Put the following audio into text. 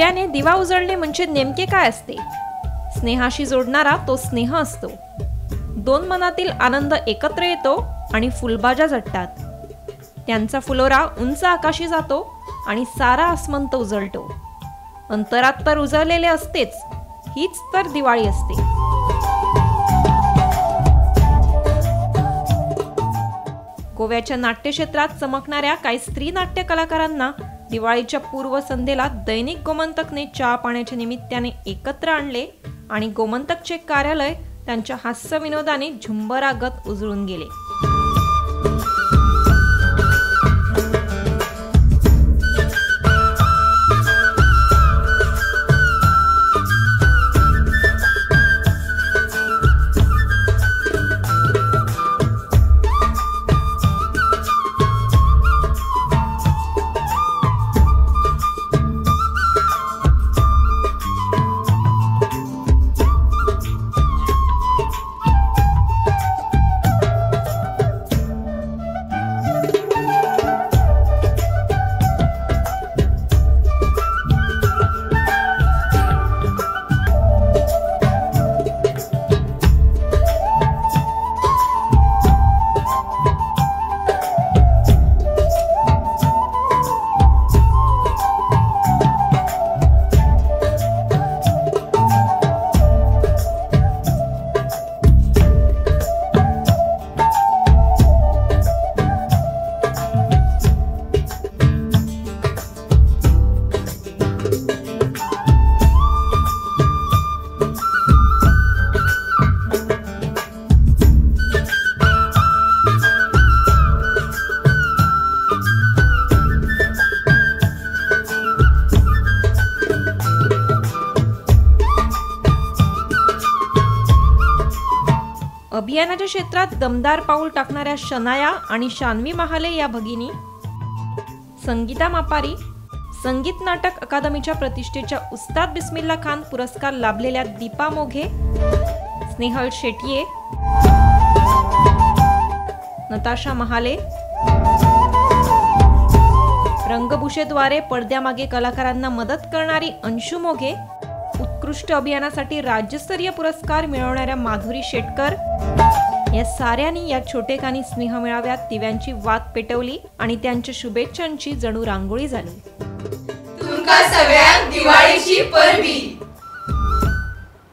दिव्याने दिवा उजळणे म्हणजे नेमके काय असते? स्नेहाशी जोडणारा तो स्नेह असतो। दोन मनातील आनंद एकत्र येतो आणि फुलबाजा झटतात। त्यांचा फुलोरा उंच आकाशी जातो आणि सारा आसमंत उजळतो। अंतरात तर उजळलेले असतेच, हीच तर दिवाळी असते। गोव्याच्या नाट्यक्षेत्रात चमकणाऱ्या काही स्त्री नाट्य कलाकारांना दिवाळीच्या पूर्वसंध्येला दैनिक गोमंतकने चहा पाण्याच्या निमित्ताने एकत्र आणले आणि गोमंतकचे कार्यालय त्यांच्या हास्य विनोदाने झुंबरागत उजळून गेले। अभियानाच्या क्षेत्रात दमदार पाऊल टाकणाऱ्या शनाया आणि शान्वी महाले या भगिनी, संगीता मापारी, संगीत नाटक अकादमीच्या प्रतिष्ठेच्या उस्ताद बिस्मिल्ला खान पुरस्कार लाभलेल्या दीपा मोघे, स्नेहल शेट्ये, नताशा महाले, रंगभूषेद्वारे पडद्यामागे कलाकारांना मदत करणारी अंशू मोघे, उत्कृष्ट अभियानासाठी राज्यस्तरीय पुरस्कार मिळवणाऱ्या माधुरी शेटकर या साऱ्यांनी या छोटेखानी स्नेह मेळाव्यात दिव्यांची वात पेटवली आणि त्यांच्या शुभेच्छांची जणू रांगोळी झाली। तुमका सगळ्यांक दिवाळीची